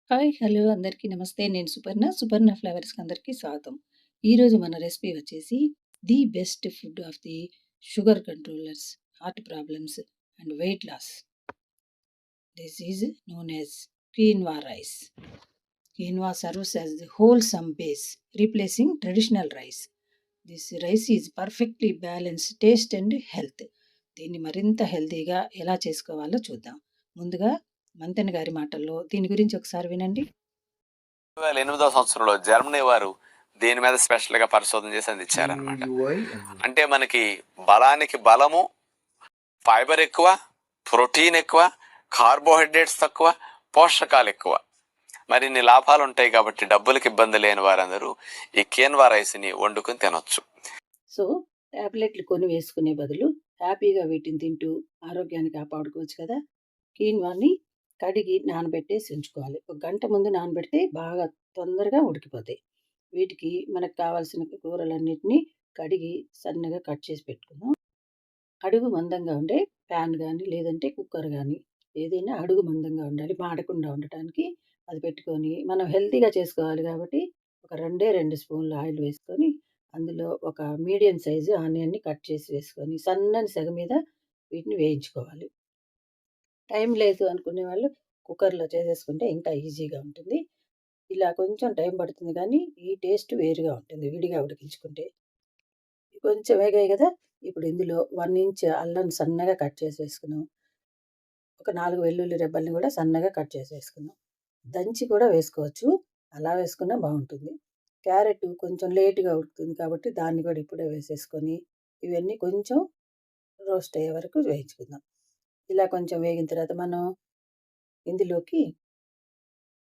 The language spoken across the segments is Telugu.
హాయ్! హలో! అందరికీ నమస్తే. నేను సుపర్ణ. సుపర్ణ ఫ్లేవర్స్‌కి అందరికీ స్వాగతం. ఈరోజు మన రెసిపీ వచ్చేసి the best food of the sugar controllers, heart problems and weight loss. This is known as quinoa rice. Quinoa serves as the wholesome base, replacing traditional rice. This rice is perfectly balanced taste and health. దీన్ని మరింత హెల్తీగా ఎలా చేసుకోవాలో చూద్దాం. ముందుగా మంతెన గారి మాటల్లో దీని గురించి ఒకసారి వినండి. 2008వ సంవత్సరంలో జర్మనీ వారు దీని మీద స్పెషల్ గా పరిశోధన చేసి అందించారనమాట. అంటే మనకి బలానికి బలము, ఫైబర్ ఎక్కువ, ప్రోటీన్ ఎక్కువ, కార్బోహైడ్రేట్స్ తక్కువ, పోషకాలు ఎక్కువ, మరిన్ని లాభాలు ఉంటాయి. కాబట్టి డబ్బులకు ఇబ్బంది లేని వారందరూ ఈ కేన్వా రైస్ ని వండుకుని తినొచ్చు. సో టాబ్లెట్లు కొని వేసుకునే బదులు హ్యాపీగా వీటిని తింటూ ఆరోగ్యాన్ని కాపాడుకోవచ్చు కదా. కీన్వాని కడిగి నానబెట్టేసి ఉంచుకోవాలి. ఒక గంట ముందు నానబెడితే బాగా తొందరగా ఉడికిపోతాయి. వీటికి మనకు కావాల్సిన కూరలన్నిటినీ కడిగి సన్నగా కట్ చేసి పెట్టుకుందాం. అడుగు మందంగా ఉండే ప్యాన్ కానీ లేదంటే కుక్కర్ కానీ ఏదైనా అడుగు మందంగా ఉండాలి, మాడకుండా ఉండటానికి. అది పెట్టుకొని మనం హెల్తీగా చేసుకోవాలి కాబట్టి ఒక 2 స్పూన్ల ఆయిల్ వేసుకొని అందులో ఒక మీడియం సైజు ఆనియన్ని కట్ చేసి వేసుకొని సన్నని సెగ మీద వీటిని వేయించుకోవాలి. టైం లేదు అనుకునే వాళ్ళు కుక్కర్‌లో చేసేసుకుంటే ఇంకా ఈజీగా ఉంటుంది. ఇలా కొంచెం టైం పడుతుంది కానీ ఈ టేస్ట్ వేరుగా ఉంటుంది విడిగా ఉడికించుకుంటే. కొంచెం వేగాయి కదా! ఇప్పుడు ఇందులో 1 ఇంచ్ అల్లం సన్నగా కట్ చేసి వేసుకున్నాం. ఒక 4 వెల్లుల్లి రెబ్బల్ని కూడా సన్నగా కట్ చేసి వేసుకున్నాం. దంచి కూడా వేసుకోవచ్చు. అలా వేసుకున్నా బావుంటుంది. క్యారెట్ కొంచెం లేట్‌గా ఉడుకుతుంది కాబట్టి దాన్ని కూడా ఇప్పుడే వేసేసుకొని ఇవన్నీ కొంచెం రోస్ట్ అయ్యే వరకు వేయించుకుందాం. ఇలా కొంచెం వేగిన తర్వాత మనం ఇందులోకి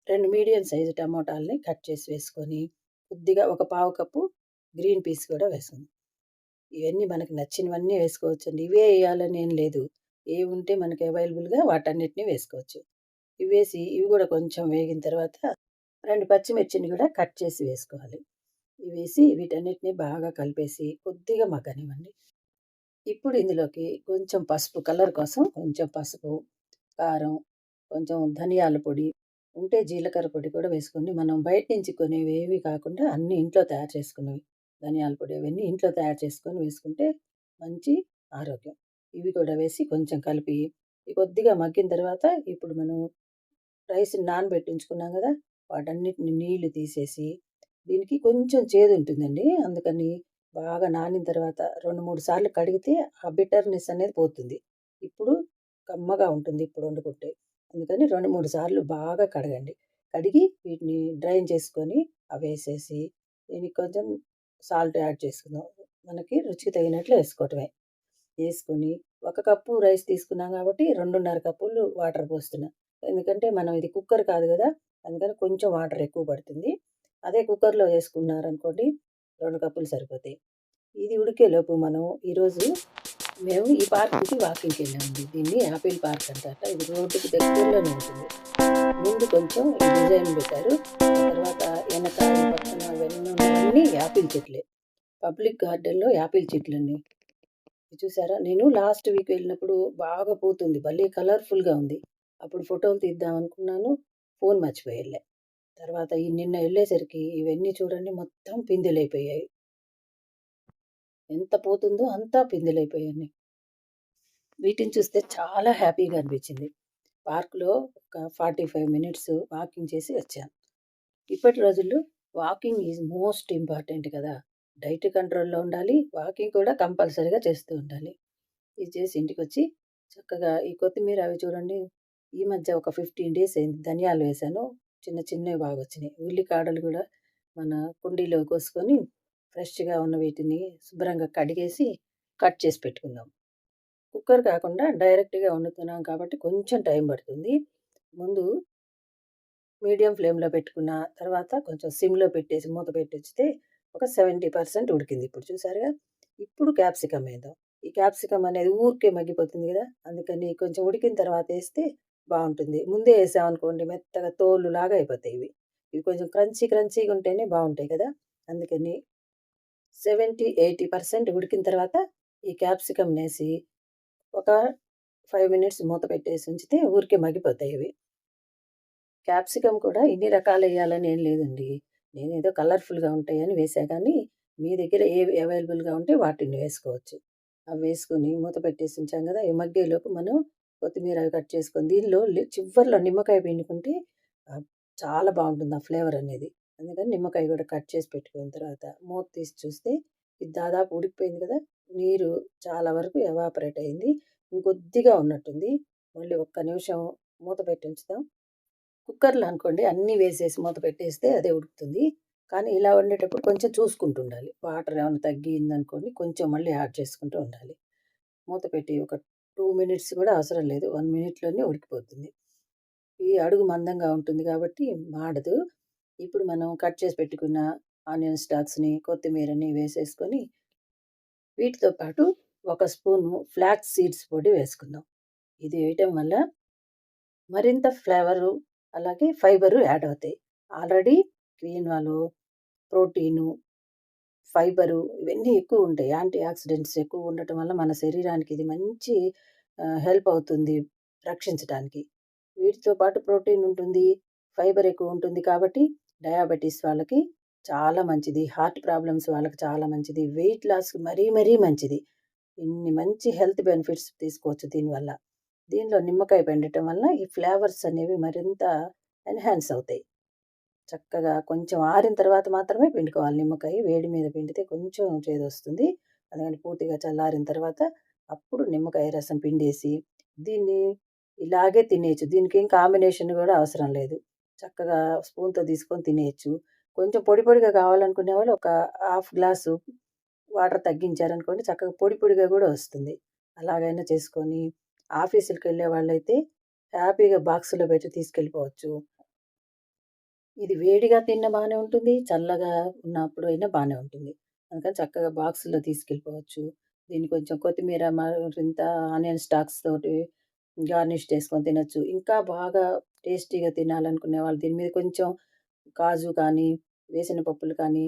2 మీడియం సైజు టమోటాలని కట్ చేసి వేసుకొని కొద్దిగా ఒక పావు కప్పు గ్రీన్ పీస్ కూడా వేసుకుందాం. ఇవన్నీ మనకు నచ్చినవన్నీ వేసుకోవచ్చండి. ఇవే ఎయ్యాలని ఏం లేదు. ఏవి ఉంటే మనకి అవైలబుల్‌గా వాటన్నిటిని వేసుకోవచ్చు. ఇవి కూడా కొంచెం వేగిన తర్వాత 2 పచ్చిమిర్చిని కూడా కట్ చేసి వేసుకోవాలి. ఇవి వేసి వీటన్నిటిని బాగా కలిపేసి కొద్దిగా మగ్గనివ్వండి. ఇప్పుడు ఇందులోకి కొంచెం పసుపు, కలర్ కోసం కొంచెం పసుపు, కారం, కొంచెం ధనియాల పొడి, ఉంటే జీలకర్ర పొడి కూడా వేసుకోండి. మనం బయట నుంచి కొనేవేవి కాకుండా అన్నీ ఇంట్లో తయారు చేసుకున్నవి. ధనియాల పొడి అవన్నీ ఇంట్లో తయారు చేసుకొని వేసుకుంటే మంచి ఆరోగ్యం. ఇవి కూడా వేసి కొంచెం కలిపి కొద్దిగా మగ్గిన తర్వాత ఇప్పుడు మనం రైస్‌ని నానబెట్టి ఉంచుకున్నాం గదా! వాటన్నిటిని నీళ్లు తీసేసి దీనికి కొంచెం చేదుంటుందండి. అందుకని బాగా నానిన తర్వాత 2, 3 సార్లు కడిగితే ఆ బిటర్‌నెస్ అనేది పోతుంది. ఇప్పుడు కమ్మగా ఉంటుంది ఇప్పుడు వండుకుంటే. అందుకని 2, 3 సార్లు బాగా కడగండి. కడిగి వీటిని డ్రైన్ చేసుకొని అవేసేసి దీనికి కొంచెం సాల్ట్ యాడ్ చేసుకుందాం. మనకి రుచికి తగినట్లు ఏసుకోవటమే. ఏసుకొని ఒక కప్పు రైస్ తీసుకున్నాం కాబట్టి 2:30 కప్పులు వాటర్ పోస్తున్నా. ఎందుకంటే మనం ఇది కుక్కర్ కాదు గదా! అందుకని కొంచెం వాటర్ ఎక్కువ పడుతుంది. అదే కుక్కర్‌లో చేసుకున్నారనుకోండి 2 కప్పులు సరిపోతాయి. ఇది ఉడికేలోపు మనం ఈరోజు మేము ఈ పార్క్‌కి వాకింగ్‌కెళ్ళామండి. దీన్ని యాపిల్ పార్క్ అంటారట. ఇది రోడ్డుకి దగ్గరలోనే ఉంటుంది. ముందు కొంచెం ఈ డిజైన్ పెట్టారు. ఆ తర్వాత ఎనక ఈ పక్కన ఇవన్నీ ఉన్నవన్నీ యాపిల్ చెట్లే. పబ్లిక్ గార్డెన్‌లో యాపిల్ చెట్లండి. ఇది చూసారా? నేను లాస్ట్ వీక్ వెళ్ళినప్పుడు బాగా పూతుంది. భలే కలర్‌ఫుల్‌గా ఉంది. అప్పుడు ఫోటోలు తీద్దాం అనుకున్నాను. ఫోన్ మర్చిపోయి ఎళ్ళా. తర్వాత ఈ నిన్న ఎళ్ళేసరికి ఇవన్నీ చూడండి మొత్తం పిందెలైపోయాయి. ఎంత పూతుందో అంతా పిందెలైపోయాయి. వీటిని చూస్తే చాలా హ్యాపీగా అనిపించింది. పార్క్‌లో ఒక 45 మినిట్స్ వాకింగ్ చేసి వచ్చాను. ఇప్పటి రోజుల్లో వాకింగ్ ఈజ్ మోస్ట్ ఇంపార్టెంట్ కదా! డైట్ కంట్రోల్‌లో ఉండాలి. వాకింగ్ కూడా కంపల్సరీగా చేస్తూ ఉండాలి. ఇది చేసి ఇంటికొచ్చి చక్కగా ఈ కొత్తిమీర అవి చూడండి. ఈ మధ్య ఒక 15 డేస్ అయింది. ధనియాలు వేశాను. చిన్న చిన్నవి బాగొచ్చినాయి. ఉల్లికాడలు కూడా మన కుండీలో కోసుకొని ఫ్రెష్‌గా ఉన్న వీటిని శుభ్రంగా కడిగేసి కట్ చేసి పెట్టుకుందాం. కుక్కర్ కాకుండా డైరెక్ట్‌గా వండుతున్నాం కాబట్టి కొంచెం టైం పడుతుంది. ముందు మీడియం ఫ్లేమ్‌లో పెట్టుకున్న తర్వాత కొంచెం సిమ్‌లో పెట్టేసి మూత పెట్టించితే ఒక 70% ఉడికింది. ఇప్పుడు చూసారుగా. ఇప్పుడు క్యాప్సికమ్ ఏద్దాం. ఈ క్యాప్సికమ్ అనేది ఊరికే మగ్గిపోతుంది గదా! అందుకని కొంచెం ఉడికిన తర్వాత ఏస్తే బావుంటుంది. ముందే ఏసామనుకోండి మెత్తగా తోలులాగా అయిపోతాయి ఇవి. ఇవి కొంచెం క్రంచీగా ఉంటేనే బావుంటాయి కదా! అందుకని 70, 80% ఉడికిన తర్వాత ఈ క్యాప్సికమ్‌నేసి ఒక 5 మినిట్స్ మూత పెట్టేసి ఉంచితే ఊరికే మగ్గిపోతాయి ఇవి. క్యాప్సికమ్ కూడా ఇన్ని రకాలెయ్యాలని ఏం లేదండి. నేనేదో కలర్‌ఫుల్‌గా ఉంటాయని వేశా గానీ, మీ దగ్గర ఏవి అవైలబుల్‌గా ఉంటే వాటిని వేసుకోవచ్చు. అవి వేసుకొని మూత పెట్టేసి ఉంచాం గదా! ఇవి మగ్గేలోపు మనం కొత్తిమీర అవి కట్ చేసుకొని దీనిలో చివర్లో నిమ్మకాయ పిండుకుంటే ఆహ్, చాలా బావుంటుంది ఆ ఫ్లేవర్ అనేది. అందుకని నిమ్మకాయ గూడా కట్ చేసి పెట్టుకున్న తర్వాత మూత తీసి చూస్తే ఇది దాదాపు ఉడికిపోయింది గదా! నీరు చాలా వరకు ఎవాపరేట్ అయింది. ఇంకొద్దిగా ఉన్నట్టుంది. మళ్ళీ ఒక్క నిమిషం మూత పెట్టి ఉంచుదాం. కుక్కర్‌లో అనుకోండి అన్నీ వేసేసి మూత పెట్టేస్తే అదే ఉడుకుతుంది. కానీ ఇలా వండేటప్పుడు కొంచెం చూసుకుంటూ ఉండాలి. వాటర్ ఏమన్నా తగ్గిందనుకోండి కొంచెం మళ్ళీ యాడ్ చేసుకుంటూ ఉండాలి. మూత పెట్టి ఒక 2 మినిట్స్ కూడా అవసరం లేదు. 1 మినిట్‌లోనే ఉడికిపోతుంది. ఈ అడుగు మందంగా ఉంటుంది కాబట్టి మాడదు. ఇప్పుడు మనం కట్ చేసి పెట్టుకున్న ఆనియన్ స్టాక్స్‌ని, కొత్తిమీరని వేసేసుకొని వీటితో పాటు ఒక స్పూను ఫ్లాక్స్ సీడ్స్ పొడి వేసుకుందాం. ఇది వేయటం వల్ల మరింత ఫ్లేవరు, అలాగే ఫైబరు యాడ్ అవుతాయి. ఆల్రెడీ క్వినోవాలో ప్రోటీను, ఫైబరు ఇవన్నీ ఎక్కువుంటాయి. యాంటీ ఆక్సిడెంట్స్ ఎక్కువుండటం వల్ల మన శరీరానికి ఇది మంచి హెల్ప్ అవుతుంది రక్షించటానికి. వీటితో పాటు ప్రోటీన్ ఉంటుంది, ఫైబర్ ఎక్కువుంటుంది కాబట్టి డయాబెటిస్ వాళ్ళకి చాలా మంచిది. హార్ట్ ప్రాబ్లమ్స్ వాళ్ళకి చాలా మంచిది. వెయిట్ లాస్‌కి మరీ మరీ మంచిది. ఇన్ని మంచి హెల్త్ బెనిఫిట్స్ తీసుకోవచ్చు దీనివల్ల. దీనిలో నిమ్మకాయ పిండటం వల్ల ఈ ఫ్లేవర్స్ అనేవి మరింత ఎన్హాన్స్ అవుతాయి. చక్కగా కొంచెం ఆరిన తర్వాత మాత్రమే పిండుకోవాలి నిమ్మకాయ. వేడి మీద పిండితే కొంచెం చేదొస్తుంది. అందుకని పూర్తిగా చల్లారిన తర్వాత అప్పుడు నిమ్మకాయ రసం పిండేసి, దీన్ని ఇలాగే తినేయొచ్చు. దీనికేం కాంబినేషన్ గూడా అవసరం లేదు. చక్కగా స్పూన్‌తో తీసుకొని తినేయొచ్చు. కొంచెం పొడి పొడిగా కావాలనుకునేవాళ్ళు ఒక హాఫ్ గ్లాసు వాటర్ తగ్గించారనుకోండి చక్కగా పొడి పొడిగా గూడా వస్తుంది. అలాగైనా చేసుకొని ఆఫీసులకెళ్ళే వాళ్ళైతే హ్యాపీగా బాక్స్‌లో పెట్టి తీసుకెళ్ళిపోవచ్చు. ఇది వేడిగా తిన్నా బానే ఉంటుంది. చల్లగా ఉన్నప్పుడు అయినా బానే ఉంటుంది. అందుకని చక్కగా బాక్స్‌లో తీసుకెళ్ళిపోవచ్చు. దీన్ని కొంచెం కొత్తిమీర మరింత ఆనియన్ స్టాక్స్ తోటి గార్నిష్ చేసుకొని తినొచ్చు. ఇంకా బాగా టేస్టీగా తినాలనుకునే వాళ్ళు దీని మీద కొంచెం కాజు కానీ, వేసిన పప్పులు కానీ,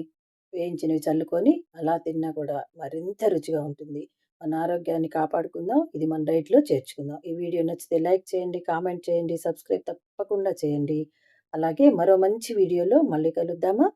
వేయించినవి చల్లుకొని అలా తిన్నా కూడా మరింత రుచిగా ఉంటుంది. మన ఆరోగ్యాన్ని కాపాడుకుందాం. ఇది మన డైట్‌లో చేర్చుకుందాం. ఈ వీడియో నచ్చితే లైక్ చేయండి, కామెంట్ చేయండి, సబ్స్క్రైబ్ తప్పకుండా చేయండి. అలాగే మరో మంచి వీడియోలో మళ్ళీ కలుద్దామా?